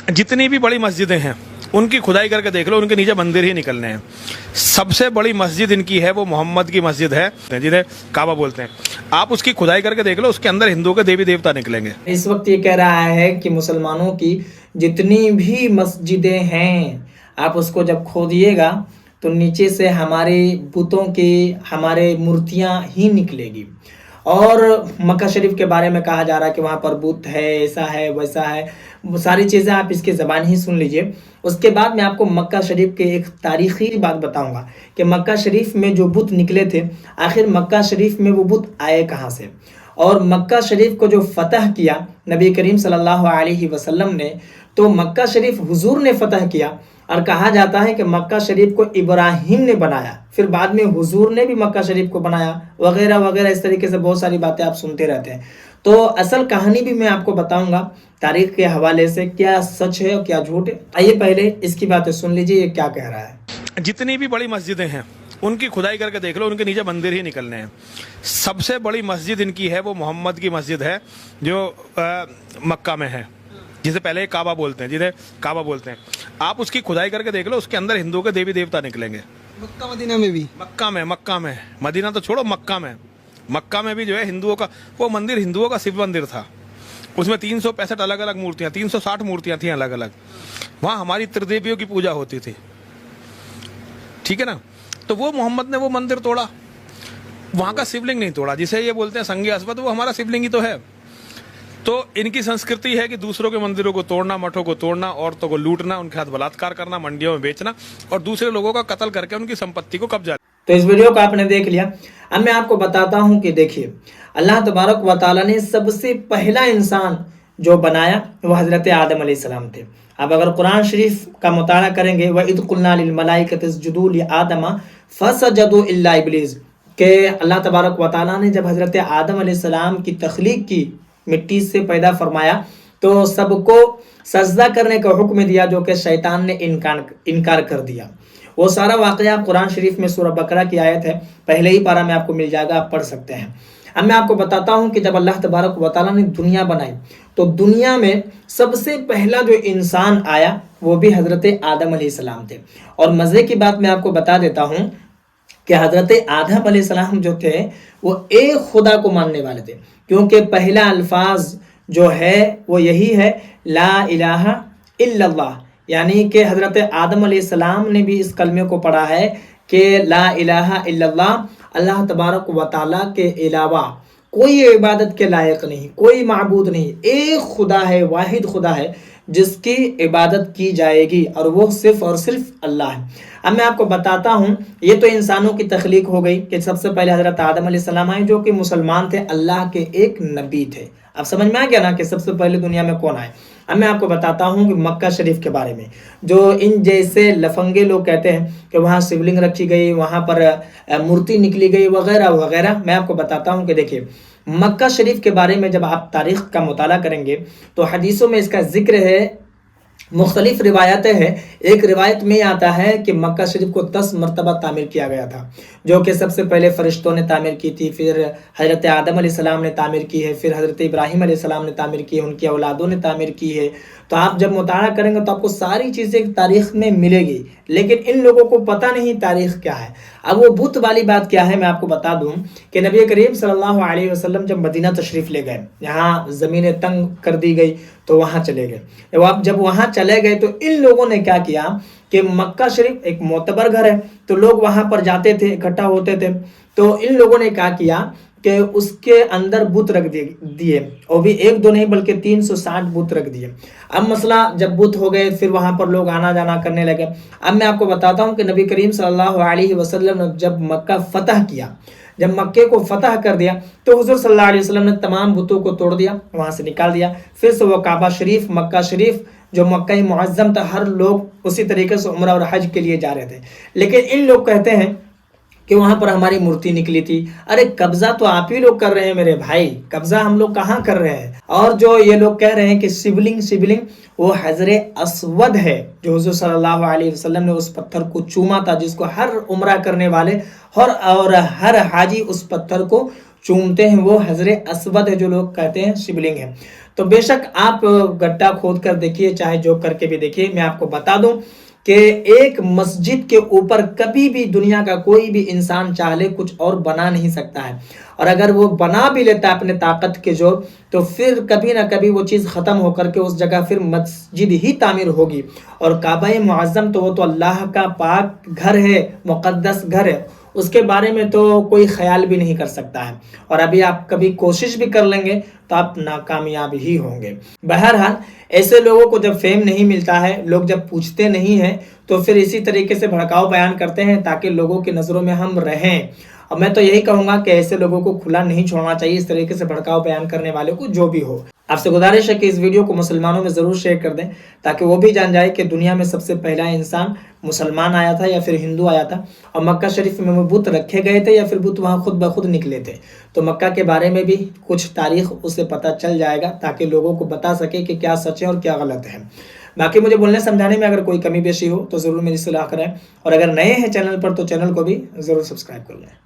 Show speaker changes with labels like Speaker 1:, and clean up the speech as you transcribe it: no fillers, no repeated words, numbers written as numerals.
Speaker 1: जितनी भी बड़ी मस्जिदें हैं उनकी खुदाई करके देख लो, उनके नीचे मंदिर ही निकलने हैं। सबसे बड़ी मस्जिद इनकी है वो मोहम्मद की मस्जिद है जिन्हें काबा बोलते हैं। आप उसकी खुदाई करके देख लो, उसके अंदर हिंदुओं के देवी देवता निकलेंगे।
Speaker 2: इस वक्त ये कह रहा है कि मुसलमानों की जितनी भी मस्जिदें हैं आप उसको जब खोदिएगा तो नीचे से हमारे बुतों की हमारे मूर्तियां ही निकलेगी। और मक्का शरीफ के बारे में कहा जा रहा है कि वहाँ पर बुत है, ऐसा है, वैसा है, वो सारी चीज़ें आप इसकी ज़बान ही सुन लीजिए। उसके बाद मैं आपको मक्का शरीफ के एक तारीख़ी बात बताऊंगा कि मक्का शरीफ में जो बुत निकले थे, आखिर मक्का शरीफ में वो बुत आए कहाँ से। और मक्का शरीफ को जो फतह किया नबी करीम सल्लल्लाहु अलैहि वसल्लम ने, तो मक्का शरीफ हुजूर ने फतह किया। और कहा जाता है कि मक्का शरीफ को इब्राहिम ने बनाया, फिर बाद में हुजूर ने भी मक्का शरीफ को बनाया, वगैरह वगैरह। इस तरीके से बहुत सारी बातें आप सुनते रहते हैं। तो असल कहानी भी मैं आपको बताऊंगा तारीख के हवाले से, क्या सच है और क्या झूठ है। आइए पहले इसकी बातें सुन लीजिए ये क्या कह रहा है।
Speaker 1: जितनी भी बड़ी मस्जिदें हैं उनकी खुदाई करके देख लो, उनके नीचे मंदिर ही निकलने हैं। सबसे बड़ी मस्जिद इनकी है वो मोहम्मद की मस्जिद है जो मक्का में है, जिसे पहले काबा बोलते हैं, जिन्हें काबा बोलते हैं। आप उसकी खुदाई करके देख लो, उसके अंदर हिंदुओं के देवी देवता निकलेंगे।
Speaker 3: मक्का मदीना में भी,
Speaker 1: मक्का में मदीना तो छोड़ो, मक्का में भी जो है हिंदुओं का वो मंदिर, हिंदुओं का शिव मंदिर था। उसमें 365 अलग अलग मूर्तियाँ, 360 मूर्तियाँ थी अलग अलग। वहाँ हमारी त्रिदेवियों की पूजा होती थी, ठीक है ना। तो वो मोहम्मद ने वो मंदिर तोड़ा, वहाँ का शिवलिंग नहीं तोड़ा, जिसे ये बोलते हैं संगे अस्वद, वो हमारा शिवलिंग ही तो है। तो इनकी संस्कृति है कि दूसरों के मंदिरों को तोड़ना, मठों को तोड़ना, औरतों को लूटना, उनके साथ बलात्कार करना, मंडियों में बेचना और दूसरे लोगों का कत्ल करके उनकी संपत्ति को कब्जा।
Speaker 2: तो इस वीडियो को आपने देख लिया। अब मैं आपको बताता हूं कि देखिए, अल्लाह तबारक व तआला ने सबसे पहला इंसान जो बनाया वो हज़रत आदम अलैहिस्सलाम थे। अब अगर कुरान शरीफ का मुताला करेंगे, व इज़ क़ुलना लिल मलाइकति इसजुदू लि आदम फसजदू इल्ला इब्लीस, के अल्लाह तबारक व तआला ने जब हज़रत आदम अलैहिस्सलाम की तख्लीक की, मिट्टी से पैदा फरमाया, तो सबको सजदा करने का हुक्म दिया, जो कि शैतान ने इनकार कर दिया। वो सारा वाक़या आप कुरान शरीफ में सूरह बकरा की आयत है, पहले ही पारा में आपको मिल जाएगा, आप पढ़ सकते हैं। अब मैं आपको बताता हूँ कि जब अल्लाह तबारक व तआला ने दुनिया बनाई तो दुनिया में सबसे पहला जो इंसान आया वो भी हज़रत आदम अलैहिस्सलाम थे। और मज़े की बात मैं आपको बता देता हूँ कि हज़रत आदम अलैहिस्सलाम जो थे वो एक खुदा को मानने वाले थे, क्योंकि पहला अल्फाज जो है वो यही है, ला इलाहा इल्लल्लाह। यानी कि हज़रत आदम अलैहिस्सलाम ने भी इस कलमे को पढ़ा है कि ला इलाहा इल्लल्लाह, अल्लाह तबारक व तआला के अलावा कोई इबादत के लायक नहीं, कोई माबूद नहीं, एक खुदा है, वाहिद खुदा है जिसकी इबादत की जाएगी, और वो सिर्फ और सिर्फ अल्लाह है। अब मैं आपको बताता हूँ, ये तो इंसानों की तख्लीक हो गई कि सबसे पहले हज़रत आदम अलैहिस्सलाम आए जो कि मुसलमान थे, अल्लाह के एक नबी थे। अब समझ में आ गया ना कि सबसे पहले दुनिया में कौन आए। अब मैं आपको बताता हूँ कि मक्का शरीफ के बारे में, जो इन जैसे लफंगे लोग कहते हैं कि वहाँ शिवलिंग रखी गई, वहाँ पर मूर्ति निकली गई, वगैरह वगैरह। मैं आपको बताता हूँ कि देखिए, मक्का शरीफ के बारे में जब आप तारीख़ का मुताला करेंगे तो हदीसों में इसका जिक्र है, मुख्तलिफ रिवायतें हैं। एक रिवायत में आता है कि मक्का शरीफ को 10 मरतबा तामीर किया गया था, जो कि सबसे पहले फरिश्तों ने तामीर की थी, फिर हज़रत आदम अलैहिस्सलाम ने तामीर की है, फिर हज़रत इब्राहिम अलैहिस्सलाम ने तामीर की है, उनकी औलादों ने तामीर की है। तो आप जब मुताला करेंगे तो आपको सारी चीज़ें तारीख़ में मिलेगी, लेकिन इन लोगों को पता नहीं तारीख़ क्या है। अब वो बुत वाली बात क्या है मैं आपको बता दूं कि नबी करीम सल्लल्लाहु अलैहि वसल्लम जब मदीना तशरीफ़ ले गए, यहाँ ज़मीनें तंग कर दी गई तो वहाँ चले गए। जब वहाँ चले गए तो इन लोगों ने क्या किया कि मक्का शरीफ एक मोतबर घर है, तो लोग वहाँ पर जाते थे, इकट्ठा होते थे। तो इन लोगों ने क्या किया कि उसके अंदर बुत रख दिए, और भी एक दो नहीं बल्कि 360 बुत रख दिए। अब मसला जब बुत हो गए फिर वहाँ पर लोग आना जाना करने लगे। अब मैं आपको बताता हूँ कि नबी करीम सल्लल्लाहु अलैहि वसल्लम ने जब मक्का फतह किया, जब मक्के को फतह कर दिया, तो हुज़ूर सल्लल्लाहु अलैहि वसल्लम ने तमाम बुतों को तोड़ दिया, वहाँ से निकाल दिया। फिर से वो काबा शरीफ, मक्का शरीफ जो मक्का मुअज़्ज़म था, हर लोग उसी तरीके से उम्रा और हज के लिए जा रहे थे। लेकिन इन लोग कहते हैं कि वहाँ पर हमारी मूर्ति निकली थी। अरे कब्जा तो आप ही लोग कर रहे हैं मेरे भाई, कब्जा हम लोग कहाँ कर रहे हैं। और जो ये लोग कह रहे हैं कि शिवलिंग वो हजरे अस्वद है, जो हुज़ूर सल्लल्लाहु अलैहि वसल्लम ने उस पत्थर को चूमा था, जिसको हर उम्रा करने वाले और हर हाजी उस पत्थर को चूमते हैं, वो हजरे अस्वद है जो लोग कहते हैं शिवलिंग है। तो बेशक आप गड्ढा खोद कर देखिए, चाहे जो करके भी देखिए, मैं आपको बता दूं कि एक मस्जिद के ऊपर कभी भी दुनिया का कोई भी इंसान चाह ले कुछ और बना नहीं सकता है, और अगर वो बना भी लेता है अपने ताकत के जोर, तो फिर कभी ना कभी वो चीज़ ख़त्म होकर के उस जगह फिर मस्जिद ही तामीर होगी। और काबा मुअज़्ज़म तो वो तो अल्लाह का पाक घर है, मुक़द्दस घर है, उसके बारे में तो कोई ख्याल भी नहीं कर सकता है। और अभी आप कभी कोशिश भी कर लेंगे तो आप नाकामयाब ही होंगे। बहरहाल ऐसे लोगों को जब फेम नहीं मिलता है, लोग जब पूछते नहीं हैं, तो फिर इसी तरीके से भड़काऊ बयान करते हैं ताकि लोगों की नज़रों में हम रहें। और मैं तो यही कहूँगा कि ऐसे लोगों को खुला नहीं छोड़ना चाहिए, इस तरीके से भड़काऊ बयान करने वाले को, जो भी हो। आपसे गुजारिश है कि इस वीडियो को मुसलमानों में ज़रूर शेयर कर दें ताकि वो भी जान जाए कि दुनिया में सबसे पहला इंसान मुसलमान आया था या फिर हिंदू आया था, और मक्का शरीफ में वो बुत रखे गए थे या फिर बुत वहाँ खुद ब खुद निकले थे। तो मक्का के बारे में भी कुछ तारीख उसे पता चल जाएगा ताकि लोगों को बता सके कि क्या सच है और क्या गलत है। बाकी मुझे बोलने समझाने में अगर कोई कमी बेशी हो तो ज़रूर मेरी सलाह करें, और अगर नए हैं चैनल पर तो चैनल को भी ज़रूर सब्सक्राइब कर लें।